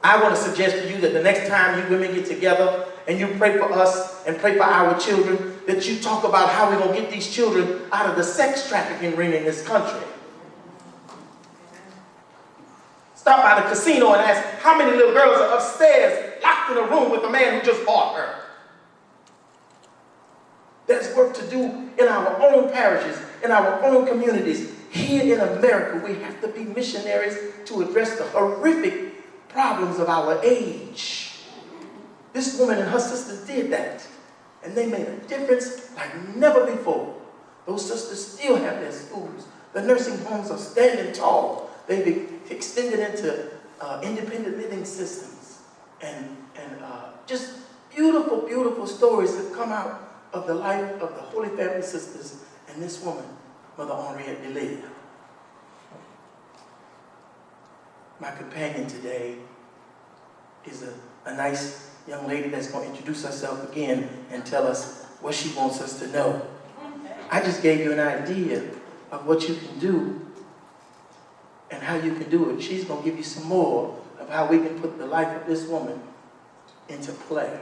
I want to suggest to you that the next time you women get together and you pray for us and pray for our children, that you talk about how we're going to get these children out of the sex trafficking ring in this country. Stop by the casino and ask how many little girls are upstairs locked in a room with a man who just bought her. There's work to do in our own parishes, in our own communities. Here in America, we have to be missionaries to address the horrific problems of our age. This woman and her sisters did that, and they made a difference like never before. Those sisters still have their schools. The nursing homes are standing tall. They've extended into independent living systems. And just beautiful, beautiful stories have come out of the life of the Holy Family Sisters and this woman, Mother Henriette DeLille. My companion today is a nice young lady that's going to introduce herself again and tell us what she wants us to know. I just gave you an idea of what you can do and how you can do it. She's going to give you some more of how we can put the life of this woman into play.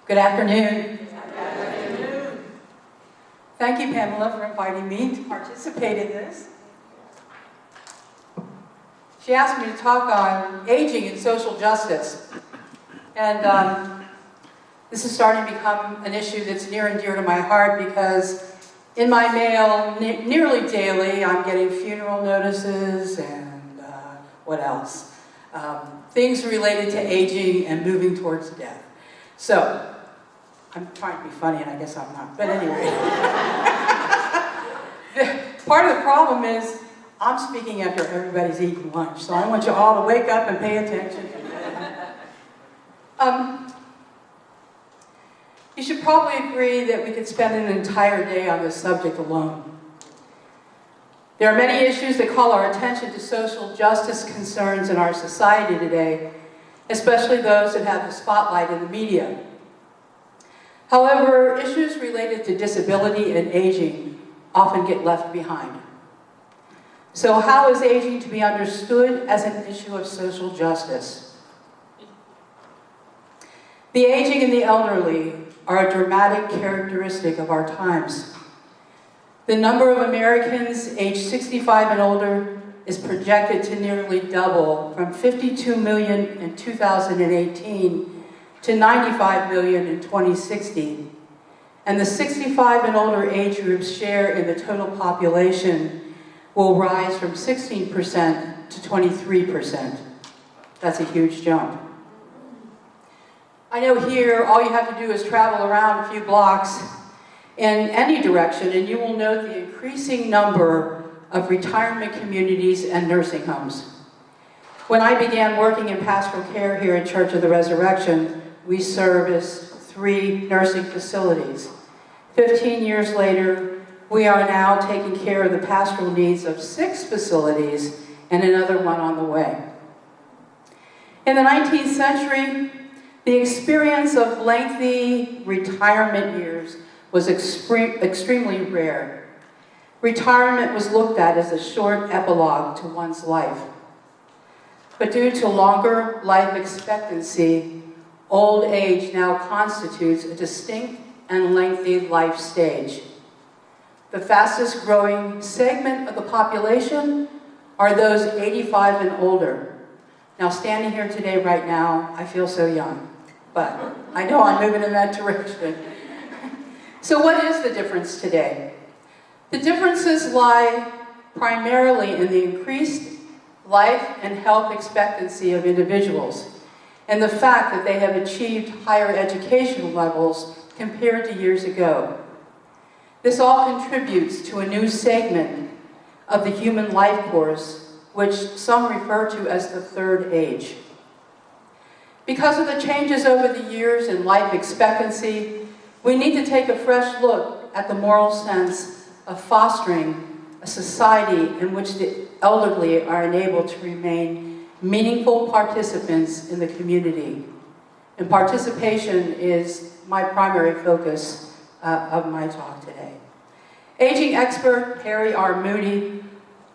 Good afternoon. Good afternoon. Thank you, Pamela, for inviting me to participate in this. She asked me to talk on aging and social justice. And this is starting to become an issue that's near and dear to my heart because in my mail, nearly daily, I'm getting funeral notices and what else? Things related to aging and moving towards death. So, I'm trying to be funny, and I guess I'm not. But anyway, part of the problem is I'm speaking after everybody's eating lunch, so I want you all to wake up and pay attention. You should probably agree that we could spend an entire day on this subject alone. There are many issues that call our attention to social justice concerns in our society today, especially those that have the spotlight in the media. However, issues related to disability and aging often get left behind. So how is aging to be understood as an issue of social justice? The aging and the elderly are a dramatic characteristic of our times. The number of Americans aged 65 and older is projected to nearly double from 52 million in 2018 to 95 million in 2060. And the 65 and older age group's share in the total population will rise from 16% to 23%. That's a huge jump. I know here all you have to do is travel around a few blocks in any direction and you will note the increasing number of retirement communities and nursing homes. When I began working in pastoral care here at Church of the Resurrection, we serviced 3 nursing facilities. 15 years later, we are now taking care of the pastoral needs of 6 facilities and another one on the way. In the 19th century, the experience of lengthy retirement years was extremely rare. Retirement was looked at as a short epilogue to one's life. But due to longer life expectancy, old age now constitutes a distinct and lengthy life stage. The fastest growing segment of the population are those 85 and older. Now, standing here today, right now, I feel so young, but I know I'm moving in that direction. So what is the difference today? The differences lie primarily in the increased life and health expectancy of individuals and the fact that they have achieved higher educational levels compared to years ago. This all contributes to a new segment of the human life course, which some refer to as the third age. Because of the changes over the years in life expectancy, we need to take a fresh look at the moral sense of fostering a society in which the elderly are enabled to remain meaningful participants in the community. And participation is my primary focus of my talk today. Aging expert Harry R. Moody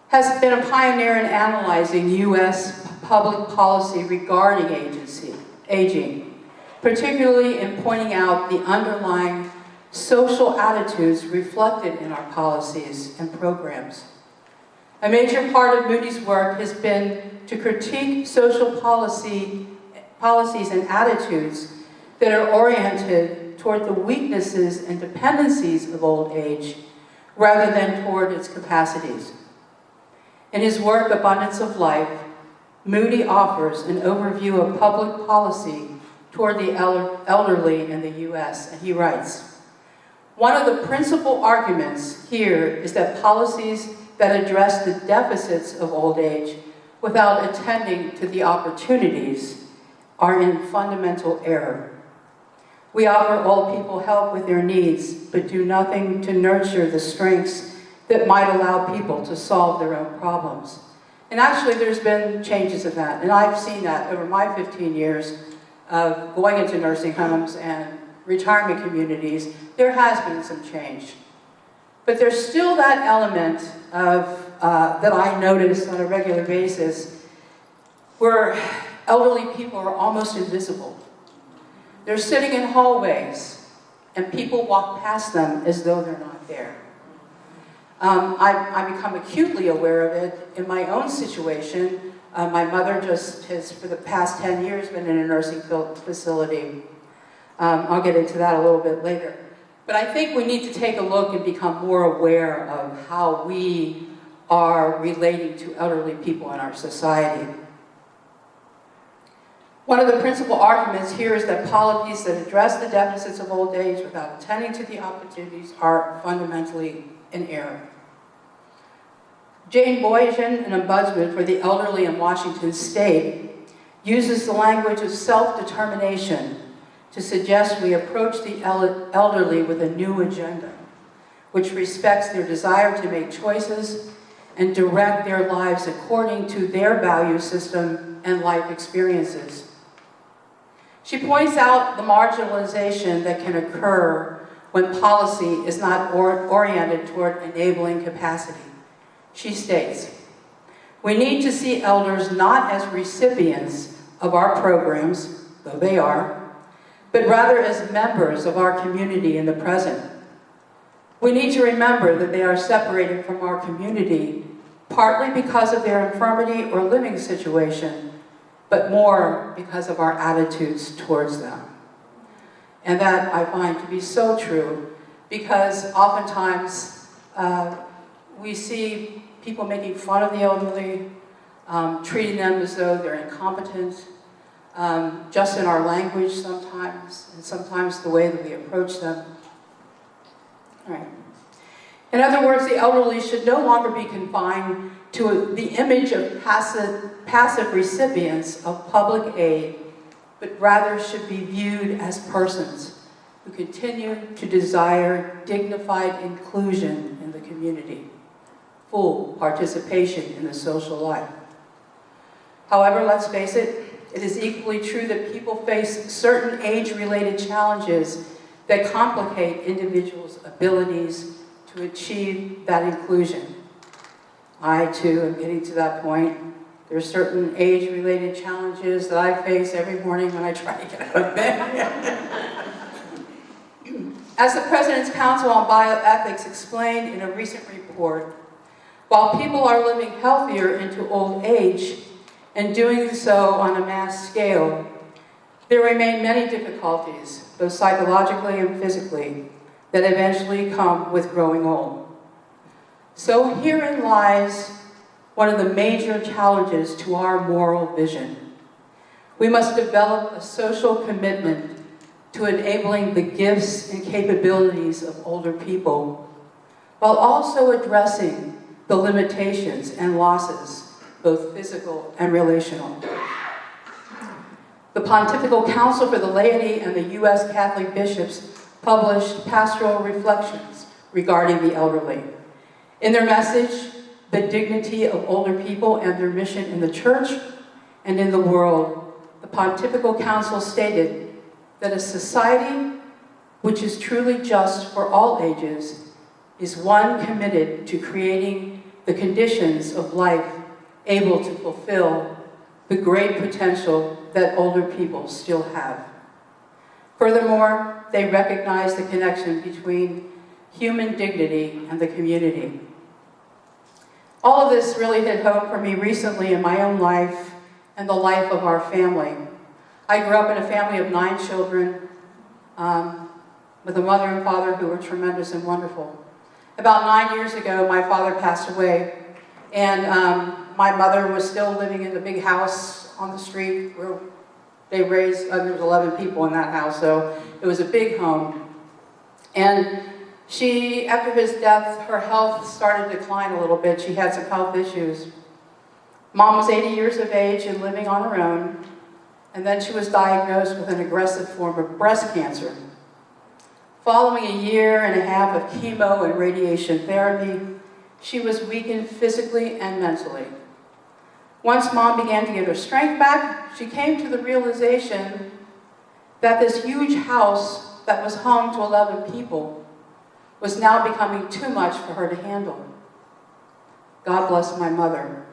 has been a pioneer in analyzing U.S. public policy regarding aging, particularly in pointing out the underlying social attitudes reflected in our policies and programs. A major part of Moody's work has been to critique social policies and attitudes that are oriented toward the weaknesses and dependencies of old age rather than toward its capacities. In his work, Abundance of Life, Moody offers an overview of public policy toward the elderly in the U.S., and he writes, "One of the principal arguments here is that policies that address the deficits of old age without attending to the opportunities are in fundamental error. We offer old people help with their needs, but do nothing to nurture the strengths that might allow people to solve their own problems." And actually, there's been changes in that, and I've seen that over my 15 years of going into nursing homes and retirement communities. There has been some change. But there's still that element of that I notice on a regular basis where elderly people are almost invisible. They're sitting in hallways, and people walk past them as though they're not there. I become acutely aware of it in my own situation. My mother just has, for the past 10 years, been in a nursing facility. I'll get into that a little bit later. But I think we need to take a look and become more aware of how we are relating to elderly people in our society. One of the principal arguments here is that policies that address the deficits of old age without attending to the opportunities are fundamentally in error. Jane Boyajian, an ombudsman for the elderly in Washington State, uses the language of self-determination to suggest we approach the elderly with a new agenda, which respects their desire to make choices and direct their lives according to their value system and life experiences. She points out the marginalization that can occur when policy is not oriented toward enabling capacity. She states, "We need to see elders not as recipients of our programs, though they are, but rather as members of our community in the present. We need to remember that they are separated from our community partly because of their infirmity or living situation, but more because of our attitudes towards them." And that I find to be so true, because oftentimes we see people making fun of the elderly, treating them as though they're incompetent, just in our language sometimes, and sometimes the way that we approach them. All right. In other words, the elderly should no longer be confined to the image of passive recipients of public aid, but rather should be viewed as persons who continue to desire dignified inclusion in the community, full participation in the social life. However, let's face it, it is equally true that people face certain age-related challenges that complicate individuals' abilities to achieve that inclusion. I, too, am getting to that point. There are certain age-related challenges that I face every morning when I try to get out of bed. As the President's Council on Bioethics explained in a recent report, while people are living healthier into old age and doing so on a mass scale, there remain many difficulties, both psychologically and physically, that eventually come with growing old. So herein lies one of the major challenges to our moral vision. We must develop a social commitment to enabling the gifts and capabilities of older people, while also addressing the limitations and losses, both physical and relational. The Pontifical Council for the Laity and the U.S. Catholic Bishops published pastoral reflections regarding the elderly. In their message, The Dignity of Older People and Their Mission in the Church and in the World, the Pontifical Council stated that a society which is truly just for all ages is one committed to creating the conditions of life able to fulfill the great potential that older people still have. Furthermore, they recognize the connection between human dignity and the community. All of this really hit home for me recently in my own life and the life of our family. I grew up in a family of 9 children with a mother and father who were tremendous and wonderful. About 9 years ago, my father passed away, and my mother was still living in the big house on the street where they raised, there was 11 people in that house, so it was a big home. And she, after his death, her health started to decline a little bit. She had some health issues. Mom was 80 years of age and living on her own, and then she was diagnosed with an aggressive form of breast cancer. Following a year and a half of chemo and radiation therapy, she was weakened physically and mentally. Once Mom began to get her strength back, she came to the realization that this huge house that was home to 11 people was now becoming too much for her to handle. God bless my mother.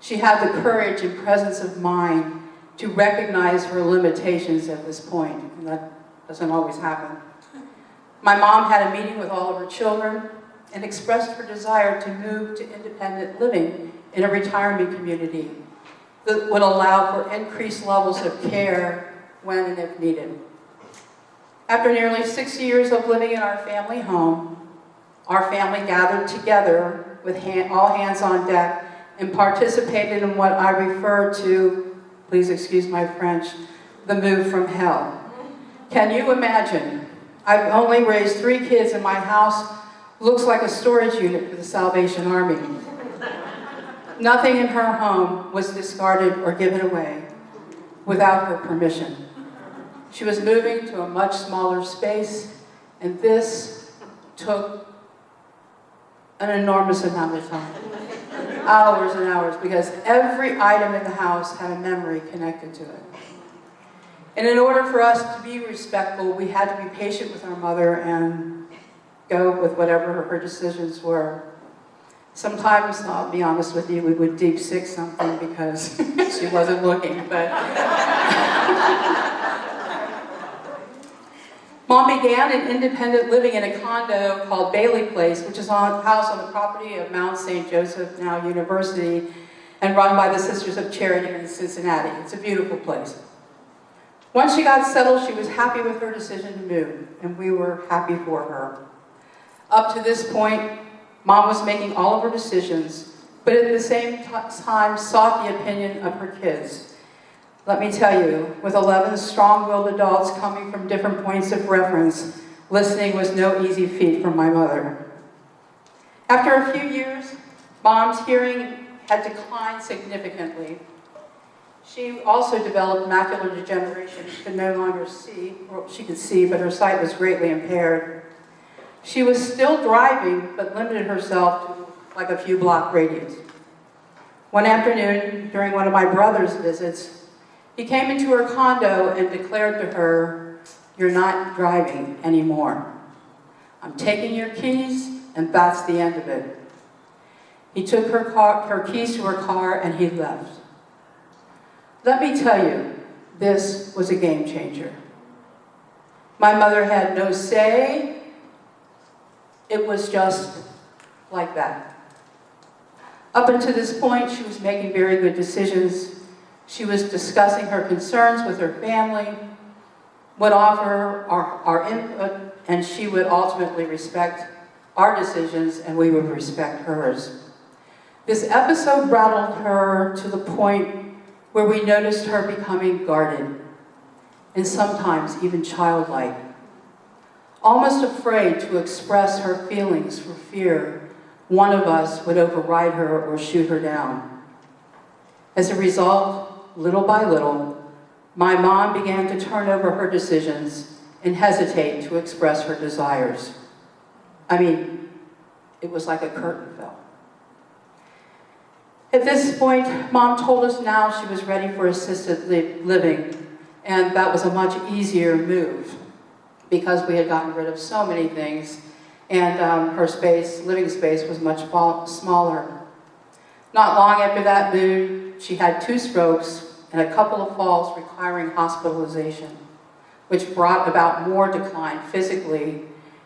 She had the courage and presence of mind to recognize her limitations at this point, and that doesn't always happen. My mom had a meeting with all of her children and expressed her desire to move to independent living in a retirement community that would allow for increased levels of care when and if needed. After nearly 6 years of living in our family home, our family gathered together with all hands on deck and participated in what I refer to, please excuse my French, the move from hell. Can you imagine? I've only raised 3 kids and my house looks like a storage unit for the Salvation Army. Nothing in her home was discarded or given away without her permission. She was moving to a much smaller space, and this took an enormous amount of time. Hours and hours, because every item in the house had a memory connected to it. And in order for us to be respectful, we had to be patient with our mother and go with whatever her decisions were. Sometimes, I'll be honest with you, we would deep sick something because she wasn't looking, but Mom began an independent living in a condo called Bailey Place, which is a house on the property of Mount St. Joseph, now University, and run by the Sisters of Charity in Cincinnati. It's a beautiful place. Once she got settled, she was happy with her decision to move, and we were happy for her. Up to this point, Mom was making all of her decisions, but at the same time sought the opinion of her kids. Let me tell you, with 11 strong-willed adults coming from different points of reference, listening was no easy feat for my mother. After a few years, Mom's hearing had declined significantly. She also developed macular degeneration. She could no longer see, or she could see, but her sight was greatly impaired. She was still driving, but limited herself to like a few block radius. One afternoon, during one of my brother's visits, he came into her condo and declared to her, "You're not driving anymore. I'm taking your keys, and that's the end of it." He took her keys to her car, and he left. Let me tell you, this was a game changer. My mother had no say. It was just like that. Up until this point, she was making very good decisions. She was discussing her concerns with her family, would offer our input, and she would ultimately respect our decisions, and we would respect hers. This episode rattled her to the point where we noticed her becoming guarded, and sometimes even childlike, almost afraid to express her feelings for fear one of us would override her or shoot her down. As a result, little by little, my mom began to turn over her decisions and hesitate to express her desires. I mean, it was like a curtain fell. At this point, Mom told us now she was ready for assisted living, And that was a much easier move because we had gotten rid of so many things, and her living space was much smaller. Not long after that move, she had 2 strokes and a couple of falls requiring hospitalization, which brought about more decline physically,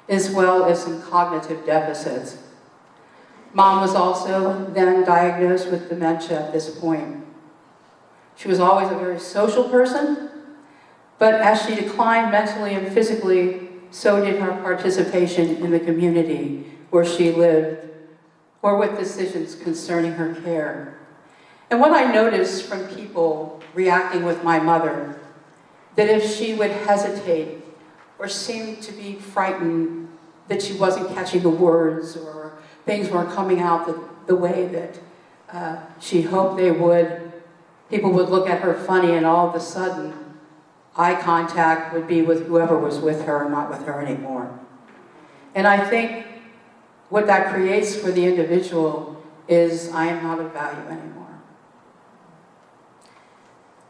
as well as some cognitive deficits. Mom was also then diagnosed with dementia at this point. She was always a very social person, but as she declined mentally and physically, so did her participation in the community where she lived, or with decisions concerning her care. And what I noticed from people reacting with my mother, that if she would hesitate or seem to be frightened that she wasn't catching the words or things weren't coming out the way that she hoped they would, people would look at her funny, and all of a sudden eye contact would be with whoever was with her, not with her anymore. And I think what that creates for the individual is, I am not of value anymore.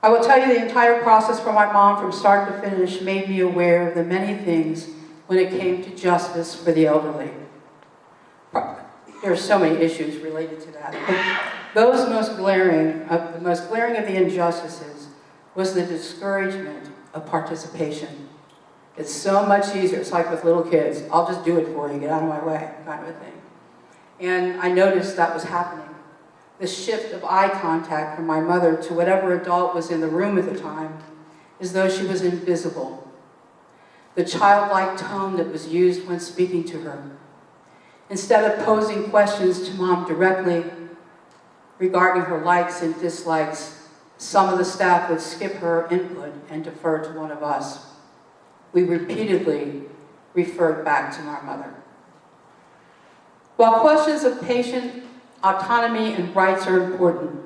I will tell you, the entire process for my mom from start to finish made me aware of the many things when it came to justice for the elderly. There are so many issues related to that. But the most glaring of the injustices was the discouragement of participation. It's so much easier. It's like with little kids. I'll just do it for you, get out of my way, kind of a thing. And I noticed that was happening. The shift of eye contact from my mother to whatever adult was in the room at the time, as though she was invisible. The childlike tone that was used when speaking to her. Instead of posing questions to Mom directly regarding her likes and dislikes, some of the staff would skip her input and defer to one of us. We repeatedly referred back to our mother. While questions of patient autonomy and rights are important,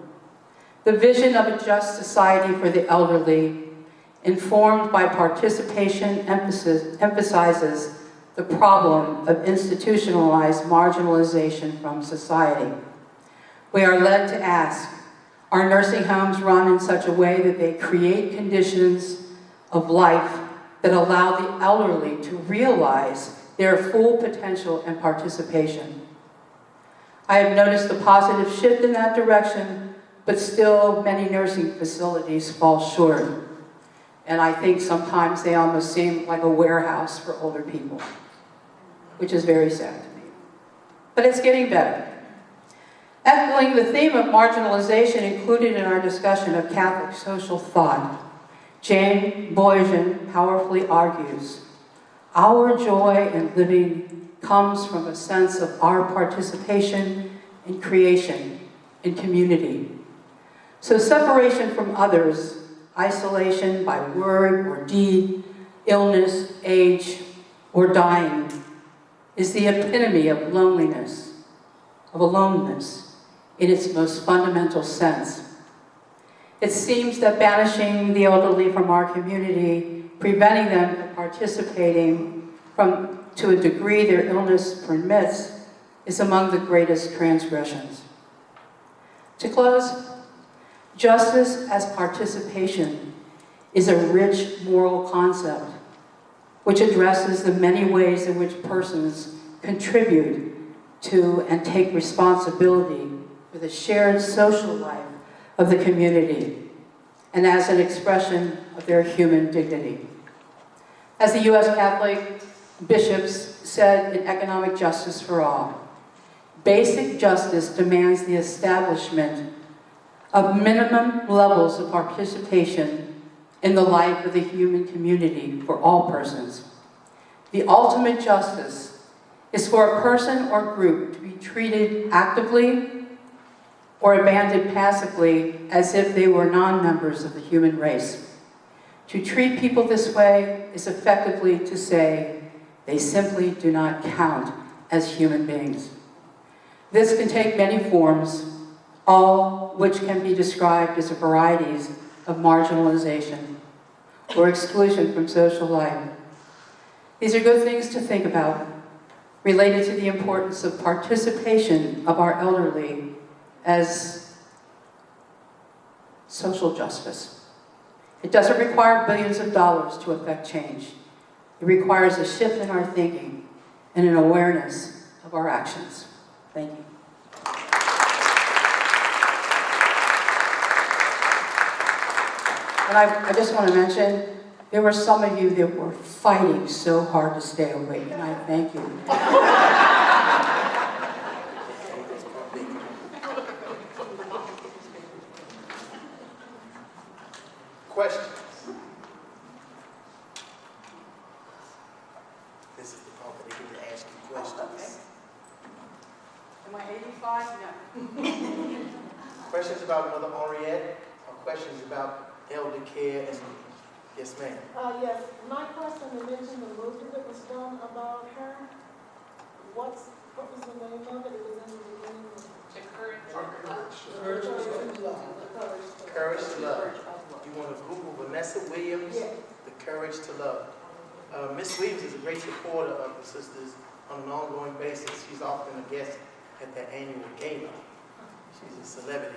the vision of a just society for the elderly, informed by participation, emphasizes the problem of institutionalized marginalization from society. We are led to ask, are nursing homes run in such a way that they create conditions of life that allow the elderly to realize their full potential and participation? I have noticed a positive shift in that direction, but still many nursing facilities fall short. And I think sometimes they almost seem like a warehouse for older people, which is very sad to me. But it's getting better. Echoing the theme of marginalization included in our discussion of Catholic social thought, Jane Boyden powerfully argues, our joy in living comes from a sense of our participation in creation, in community. So separation from others, isolation by word or deed, illness, age, or dying, is the epitome of loneliness, of aloneness, in its most fundamental sense. It seems that banishing the elderly from our community, preventing them from participating to a degree their illness permits, is among the greatest transgressions. To close, justice as participation is a rich moral concept which addresses the many ways in which persons contribute to and take responsibility for the shared social life of the community, and as an expression of their human dignity. As the U.S. Catholic bishops said in Economic Justice for All, basic justice demands the establishment of minimum levels of participation in the life of the human community for all persons. The ultimate justice is for a person or group to be treated actively or abandoned passively as if they were non-members of the human race. To treat people this way is effectively to say they simply do not count as human beings. This can take many forms, all which can be described as varieties of marginalization or exclusion from social life. These are good things to think about, related to the importance of participation of our elderly as social justice. It doesn't require billions of dollars to affect change. It requires a shift in our thinking and an awareness of our actions. Thank you. And I just want to mention, there were some of you that were fighting so hard to stay awake, and I thank you. Questions? This is the part that they get to ask you questions. Am I 85? No. Questions about Mother Henriette, or questions about elder care? And yes, ma'am. Yes, my question, you mentioned the movie that was done about her. What was the name of it? It was in the beginning. Courage to Love. You want to Google Vanessa Williams, Yes. The Courage to Love. Miss Williams is a great supporter of the sisters on an ongoing basis. She's often a guest at their annual gala. She's a celebrity.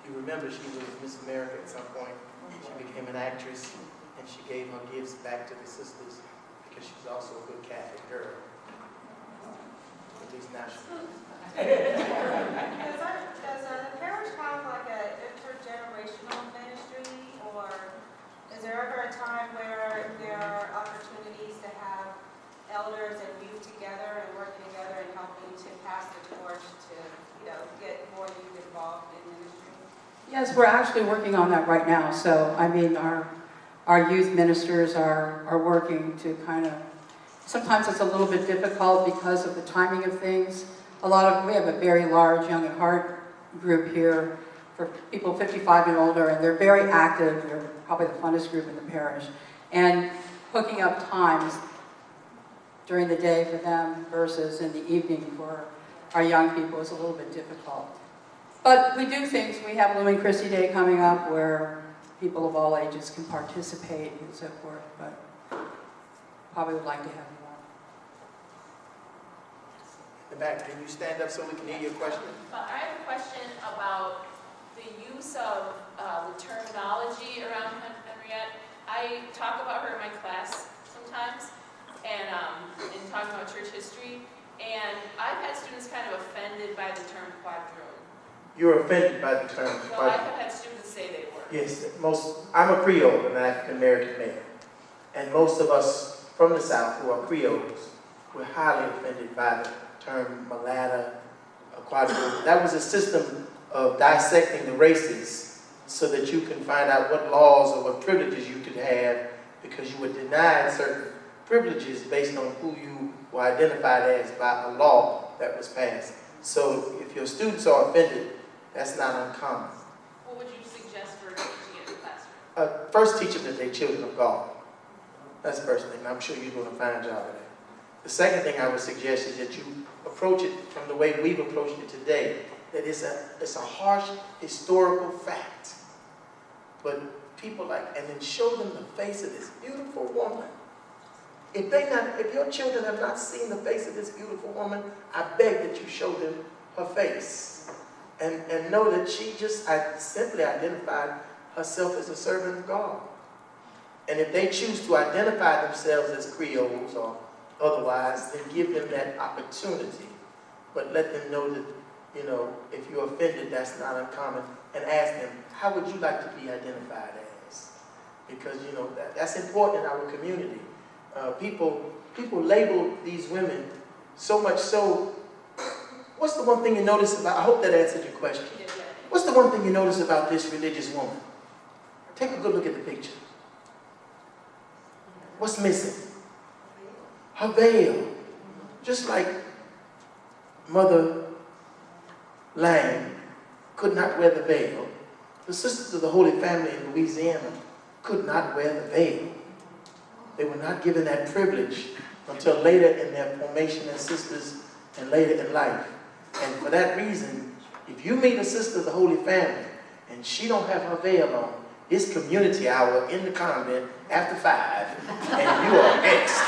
You remember she was Miss America at some point. She became an actress, and she gave her gifts back to the sisters because she's also a good Catholic girl. At least now she is. Does the parish have like an intergenerational ministry, or is there ever a time where there are opportunities to have elders and youth together and working together and helping to pass the torch to, get more youth involved in ministry? Yes, we're actually working on that right now. So, I mean, our youth ministers are working to kind of, sometimes it's a little bit difficult because of the timing of things. We have a very large Young at Heart group here for people 55 and older, and they're very active. They're probably the funnest group in the parish. And hooking up times during the day for them versus in the evening for our young people is a little bit difficult. But we do things. We have Lumen Christi Day coming up where people of all ages can participate and so forth, but probably would like to have more. In the back, can you stand up so we can hear your question? I have a question about the use of the terminology around Henriette. I talk about her in my class sometimes, and talking about church history, and I've had students kind of offended by the term quadroon. You're offended by the term So quadroon. I've had students say they were. Yes, I'm a Creole, an African-American male. And most of us from the South who are Creoles were highly offended by the term mulatto, quadroon. That was a system of dissecting the races so that you can find out what laws or what privileges you could have, because you were denied certain privileges based on who you were identified as by a law that was passed. So if your students are offended, that's not uncommon. What would you suggest for teaching it in the classroom? First, teach them that they're children of God. That's the first thing. I'm sure you're doing a fine job of that. The second thing I would suggest is that you approach it from the way we've approached it today, that it's a harsh historical fact. But people and then show them the face of this beautiful woman. If your children have not seen the face of this beautiful woman, I beg that you show them her face. And know that she just simply identified herself as a servant of God. And if they choose to identify themselves as Creoles or otherwise, then give them that opportunity. But let them know that, if you're offended, that's not uncommon. And ask them, how would you like to be identified as? Because, that's important in our community. People label these women so much so. What's the one thing you notice about, I hope that answered your question. What's the one thing you notice about this religious woman? Take a good look at the picture. What's missing? Her veil. Just like Mother Lang could not wear the veil, the Sisters of the Holy Family in Louisiana could not wear the veil. They were not given that privilege until later in their formation as sisters and later in life. And for that reason, if you meet a sister of the Holy Family and she don't have her veil on, it's community hour in the convent after 5, and you are next.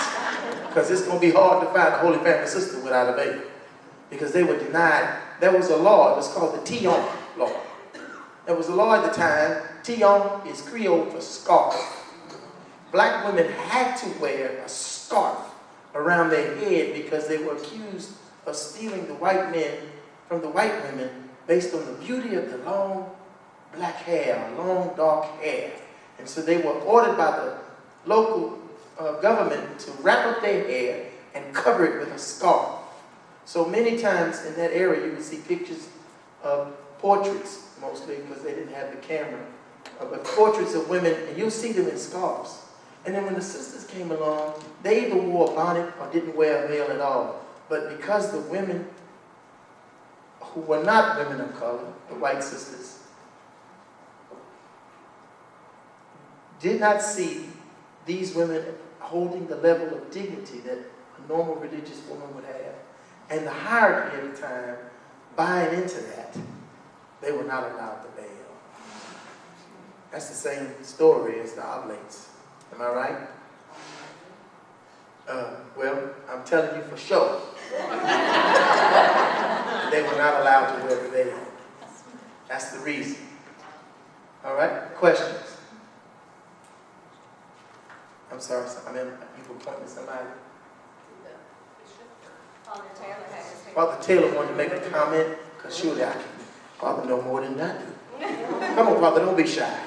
Because it's going to be hard to find a Holy Family sister without a veil. Because they were denied. There was a law, it was called the Tillon law. There was a law at the time, Tion is Creole for scarf. Black women had to wear a scarf around their head because they were accused of stealing the white men from the white women based on the beauty of the long black hair, long dark hair. And so they were ordered by the local government to wrap up their hair and cover it with a scarf. So many times in that area you would see pictures of portraits, mostly because they didn't have the camera, but portraits of women, and you'll see them in scarves. And then when the sisters came along, they either wore a bonnet or didn't wear a veil at all. But because the women who were not women of color, the white sisters, did not see these women holding the level of dignity that a normal religious woman would have, and the hierarchy at the time buying into that, they were not allowed to veil. That's the same story as the oblates. Am I right? Well, I'm telling you for sure. They were not allowed to wear the veil. That's the reason. All right? Questions? I'm sorry, I mean, you were pointing to somebody. Father Taylor has his hand. Father Taylor wanted to make a comment, because surely I can. Father know more than I do. Come on, Father, don't be shy.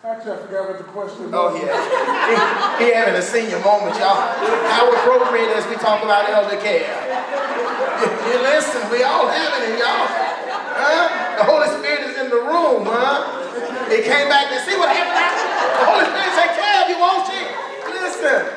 Actually, I forgot what the question was. Oh, yeah. He having a senior moment, y'all. How appropriate as we talk about elder care. You listen, we all have it in y'all. Huh? The Holy Spirit is in the room, huh? He came back and see what happened. The Holy Spirit take care of you, won't she? Listen.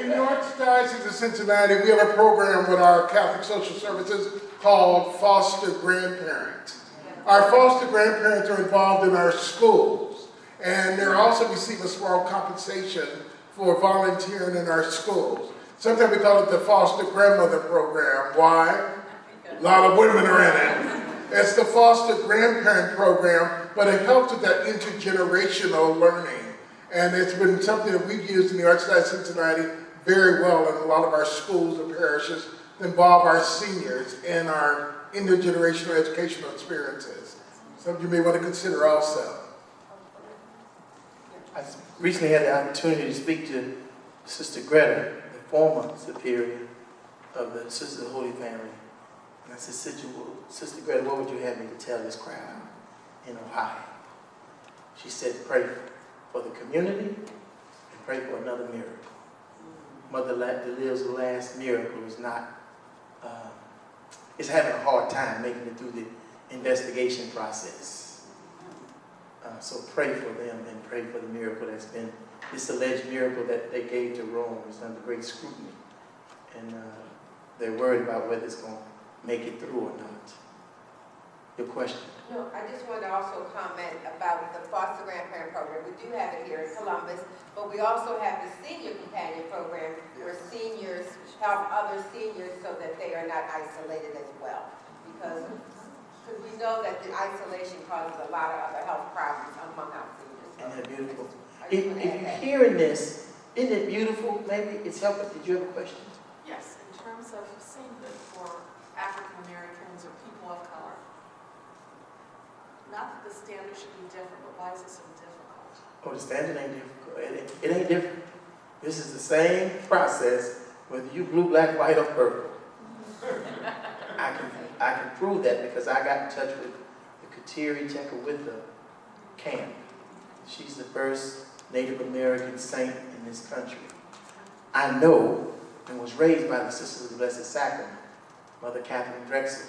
In the Archdiocese of Cincinnati, we have a program with our Catholic Social Services called Foster Grandparents. Our foster grandparents are involved in our schools, and they also receive a small compensation for volunteering in our schools. Sometimes we call it the Foster Grandmother Program. Why? A lot of women are in it. It's the Foster Grandparent Program, but it helps with that intergenerational learning. And it's been something that we've used in the Archdiocese of Cincinnati very well in a lot of our schools and parishes to involve our seniors in our intergenerational educational experiences. Something you may want to consider also. I recently had the opportunity to speak to Sister Greta, the former superior of the Sisters of the Holy Family. And I said, Sister Greta, what would you have me to tell this crowd in Ohio? She said, pray for the community and pray for another miracle. Mother Delil's last miracle is is having a hard time making it through the investigation process. So pray for them and pray for the miracle that's been, this alleged miracle that they gave to Rome is under great scrutiny. And they're worried about whether it's going to make it through or not. Your question? No, I just wanted to also comment about the foster grandparent program. We do have it here in Columbus, but we also have the senior companion program where seniors help other seniors so that they are not isolated as well. Because we know that the isolation causes a lot of other health problems among our seniors. Isn't that beautiful? If you're hearing this, isn't it beautiful? Maybe it's helpful. Did you have a question? Yes, in terms of sainthood for African Americans or people of color. Not that the standard should be different, but why is it so difficult? Oh, the standard ain't difficult. It ain't different. This is the same process whether you blue, black, white, or purple. I can prove that because I got in touch with the Kateri Tekakwitha camp. She's the first Native American saint in this country. I know and was raised by the Sisters of the Blessed Sacrament, Mother Catherine Drexel.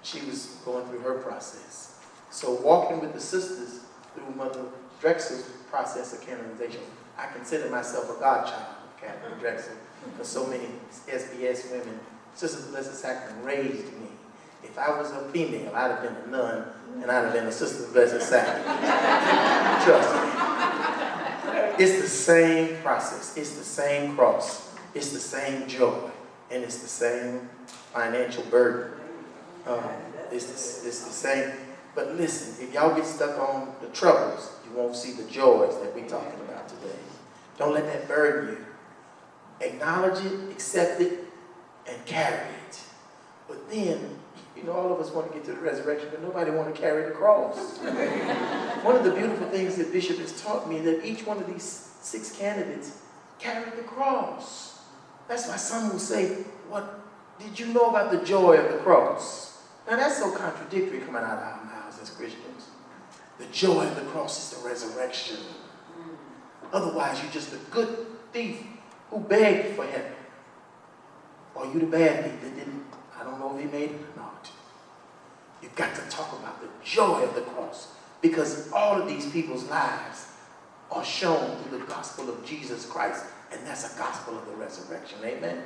She was going through her process. So walking with the sisters through Mother Drexel's process of canonization, I consider myself a godchild of Catherine Drexel, because so many SBS women, Sisters of the Blessed Sacrament, raised me. If I was a female, I'd have been a nun, and I'd have been a Sister of the Blessed Sacrament. Trust me. It's the same process. It's the same cross. It's the same joy. And it's the same financial burden. It's the same. But listen, if y'all get stuck on the troubles, you won't see the joys that we're talking about today. Don't let that burden you. Acknowledge it, accept it, and carry it. But then, You know, all of us want to get to the resurrection, but nobody want to carry the cross. One of the beautiful things that Bishop has taught me, that each one of these 6 candidates carried the cross. That's why some will say, what did you know about the joy of the cross? Now that's so contradictory coming out of our mouths as Christians. The joy of the cross is the resurrection. Otherwise, you're just a good thief who begged for heaven. Or you the bad thief that didn't, I don't know if he made it or not. You've got to talk about the joy of the cross, because all of these people's lives are shown through the gospel of Jesus Christ, and that's a gospel of the resurrection. Amen?